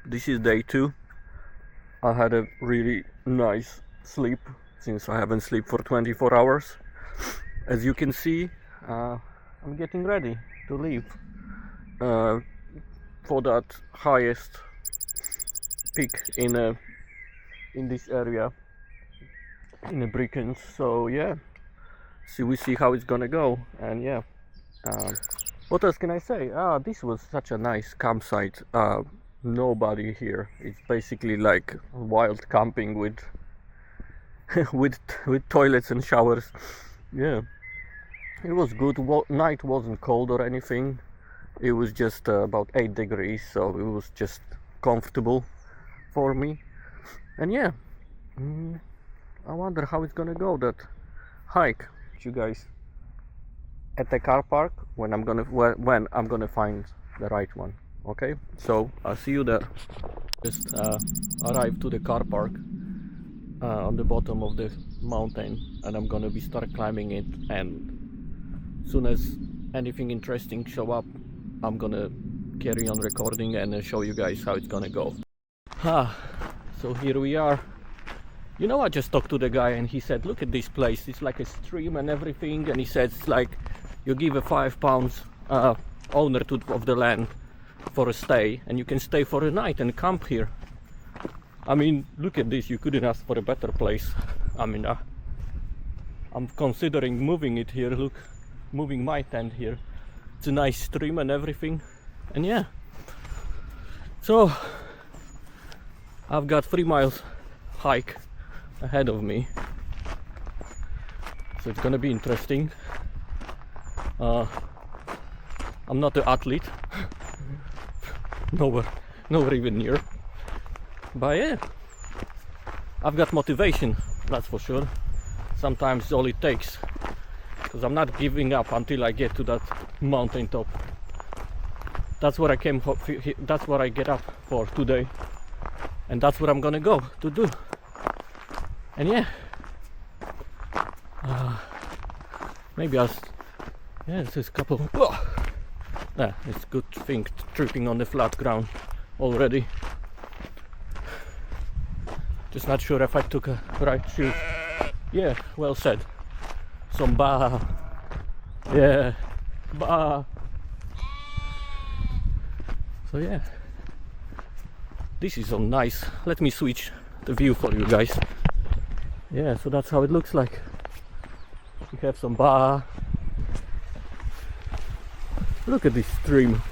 This is day 2. I had a really nice sleep since I haven't slept for 24 hours. As you can see, I'm getting ready to leave for that highest peak in this area in the Brecons. So yeah, we see how it's gonna go. And yeah, what else can I say? This was such a nice campsite. Nobody here. It's basically like wild camping with with toilets and showers. Yeah, it was good. Night wasn't cold or anything. It was just about 8 degrees, so it was just comfortable for me. And yeah, I wonder how it's gonna go, that hike. You guys at the car park when I'm gonna find the right one. Okay, so I'll see you there. Just arrived to the car park on the bottom of the mountain, and I'm gonna be start climbing it, and soon as anything interesting show up, I'm gonna carry on recording and show you guys how it's gonna go. So here we are. You know, I just talked to the guy and he said, look at this place, it's like a stream and everything, and he says it's like you give a £5 owner of the land for a stay, and you can stay for a night and camp here. I mean, look at this, you couldn't ask for a better place. I mean, I'm considering moving it here. Look, moving my tent here. It's a nice stream and everything. And yeah, so I've got 3 miles hike ahead of me, so it's gonna be interesting. I'm not an athlete, nowhere even near, but yeah, I've got motivation, that's for sure. Sometimes all it takes, because I'm not giving up until I get to that mountain top. That's what I came for, that's what I get up for today, and that's what I'm gonna go to do. And yeah, maybe yeah, this is a couple. It's good thing tripping on the flat ground already. Just not sure if I took a right shoe. Yeah, well said. Some ba. Yeah, ba. So yeah, this is so nice. Let me switch the view for you guys. Yeah, so that's how it looks like. We have some bar. Look at this stream.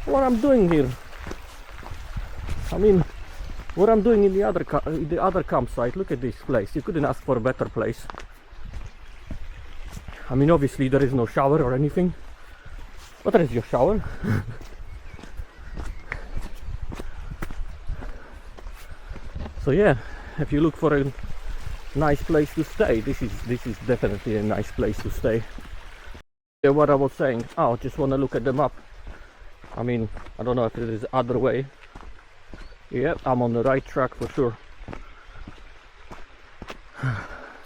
What I'm doing here. I mean, what I'm doing in the other campsite. Look at this place. You couldn't ask for a better place. I mean, obviously there is no shower or anything, but there is your shower. So yeah, if you look for a nice place to stay, this is definitely a nice place to stay. Yeah, what I was saying, I just want to look at the map. I mean, I don't know if there is other way. Yeah, I'm on the right track for sure.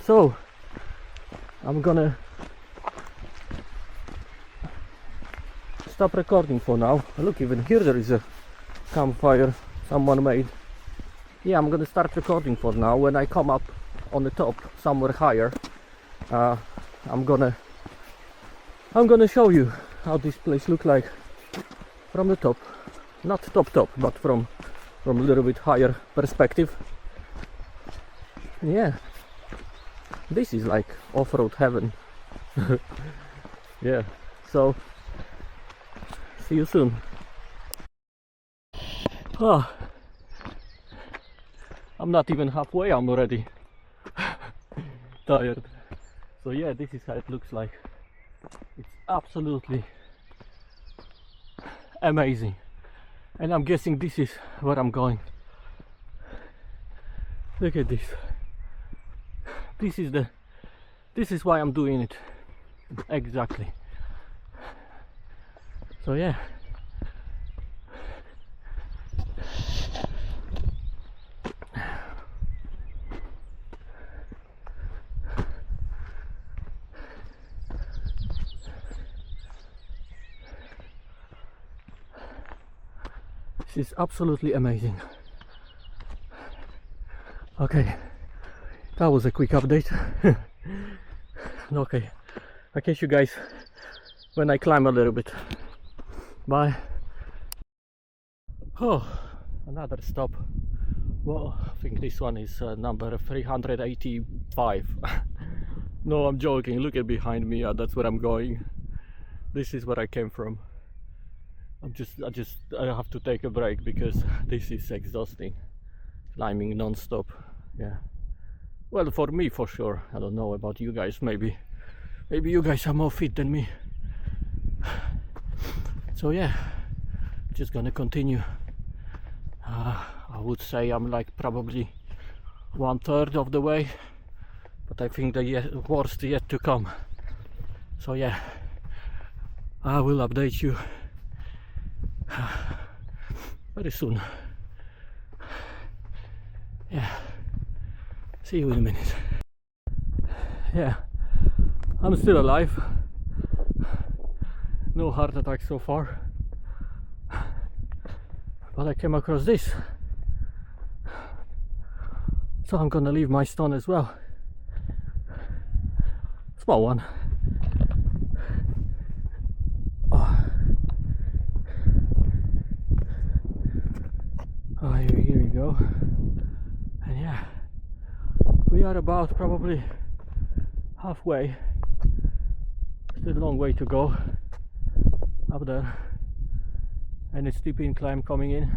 So I'm gonna stop recording for now. Look, even here there is a campfire someone made. Yeah, I'm gonna start recording for now. When I come up on the top somewhere higher, I'm gonna show you how this place look like from the top. Not top, but from a little bit higher perspective. Yeah, this is like off-road heaven. Yeah, so see you soon. I'm not even halfway, I'm already tired. So yeah, this is how it looks like. It's absolutely amazing, and I'm guessing this is where I'm going. Look at this. This is why I'm doing it. Exactly. So yeah, This is absolutely amazing. Okay, that was a quick update. Okay, I'll catch you guys when I climb a little bit. Bye. Oh, another stop. Well, I think this one is number 385. No, I'm joking. Look at behind me. That's where I'm going. This is where I came from. I have to take a break because this is exhausting. Climbing non-stop. Yeah. Well, for me, for sure. I don't know about you guys. Maybe you guys are more fit than me. So yeah, just gonna continue. I would say I'm like probably 1/3 of the way, but I think the worst yet to come. So yeah, I will update you very soon. Yeah, see you in a minute. Yeah, I'm still alive. No heart attack so far, but I came across this, so I'm gonna leave my stone as well. Small one. Oh, here we go. And yeah, we are about probably halfway. Still a long way to go up there, and it's steep incline coming in.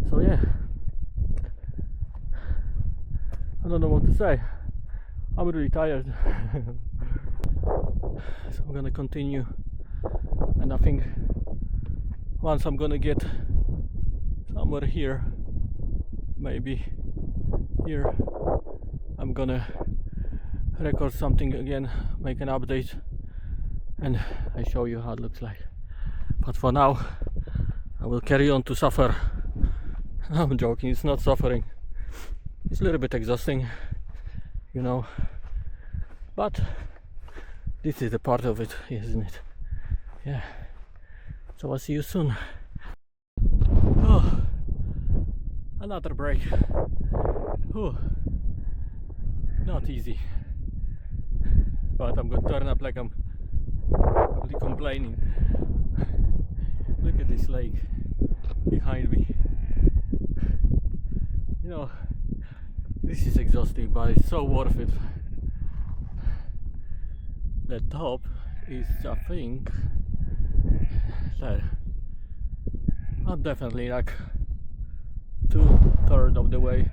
So yeah, I don't know what to say. I'm really tired. So I'm gonna continue, and I think once I'm gonna get somewhere here, maybe here, I'm gonna record something again, make an update, and I show you how it looks like. But for now, I will carry on to suffer. I'm joking, it's not suffering. It's a little bit exhausting, you know, but this is a part of it, isn't it? Yeah. So I'll see you soon. Oh, another break. Oh, not easy. But I'm gonna turn up like I'm really complaining. Look at this lake behind me. You know, this is exhausting, but it's so worth it. The top is, I think, there. I'm definitely like 2/3 of the way.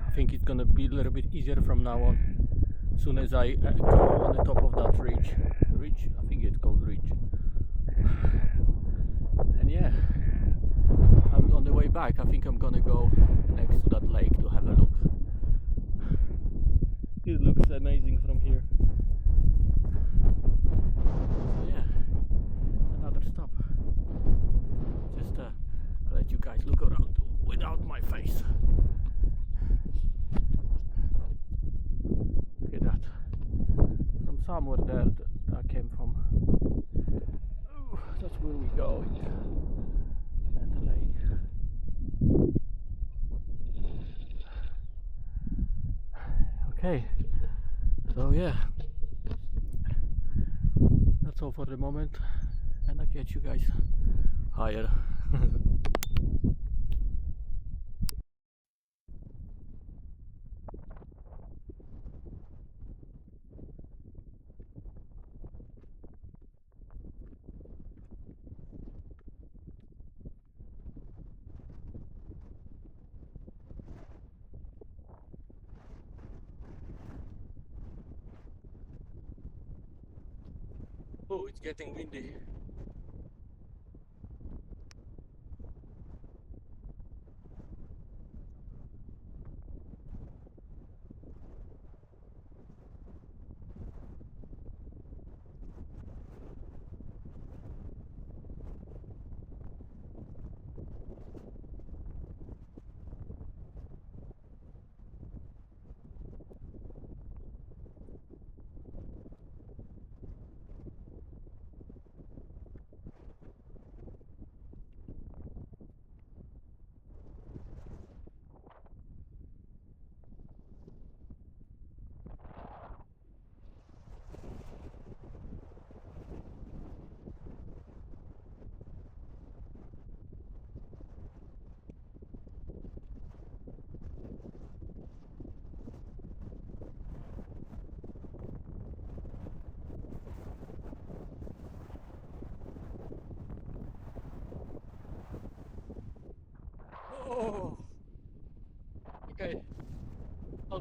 I think it's gonna be a little bit easier from now on. As soon as I go on the top of that ridge, I think it's called ridge. And yeah, I'm on the way back. I think I'm gonna go next to that lake to have a look. It looks amazing from here. So yeah, another stop. Just let you guys look around without my face. Look at that. From somewhere there I came from. Ooh, that's where we go. And the lake. Okay, so yeah, that's all for the moment, and I'll catch you guys higher. Oh, it's getting windy.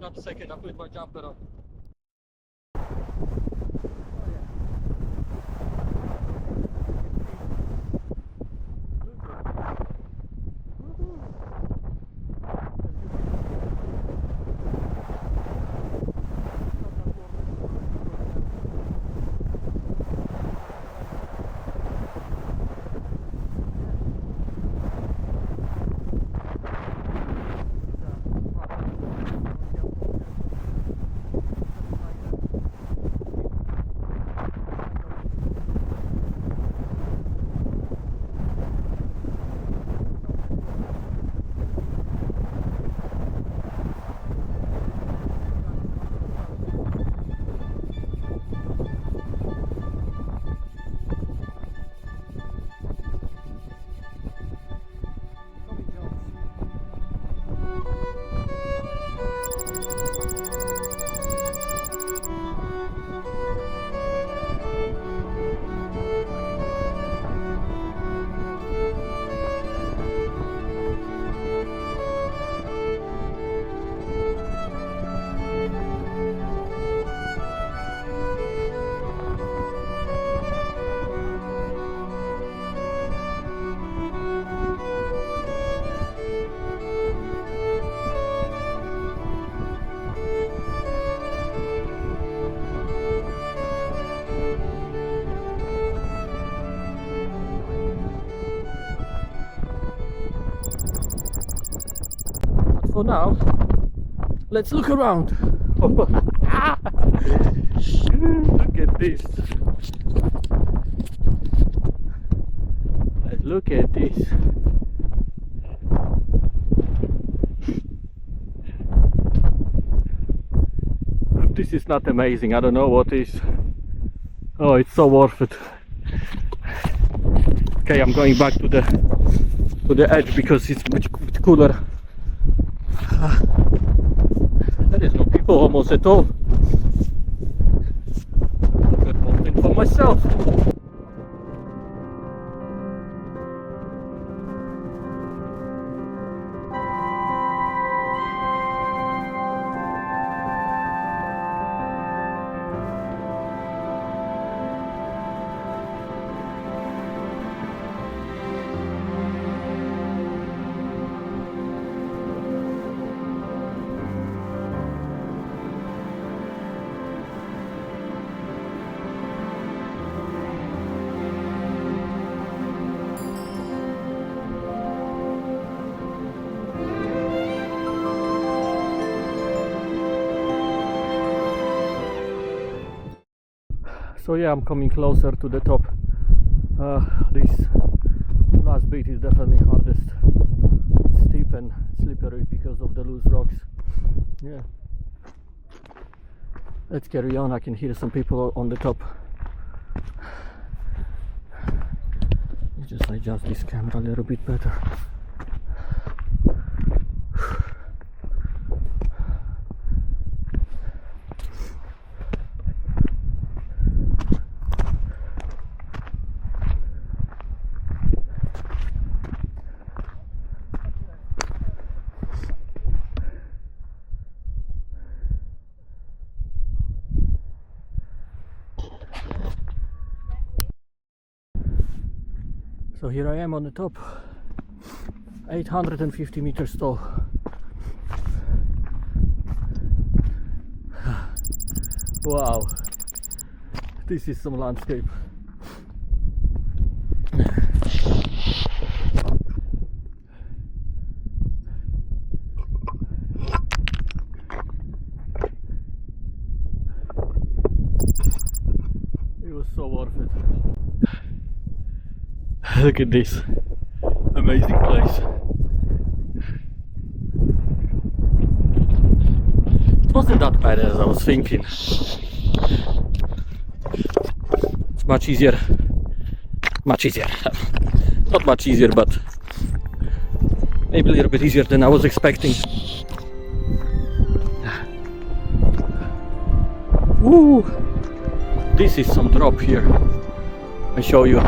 hold on a second, I'll put my jumper on. For now, let's look around. Look at this. Look at this. This is not amazing. I don't know what is. Oh, it's so worth it. Okay, I'm going back to the edge because it's much cooler. There is no people almost at all. Got something for myself. So yeah, I'm coming closer to the top. This last bit is definitely hardest. It's steep and slippery because of the loose rocks. Yeah. Let's carry on. I can hear some people on the top. Just adjust this camera a little bit better. So here I am on the top, 850 meters tall. Wow, this is some landscape. It was so worth it. Look at this amazing place. It wasn't that bad as I was thinking. It's much easier. Not much easier, but maybe a little bit easier than I was expecting. Woo! This is some drop here. I show you.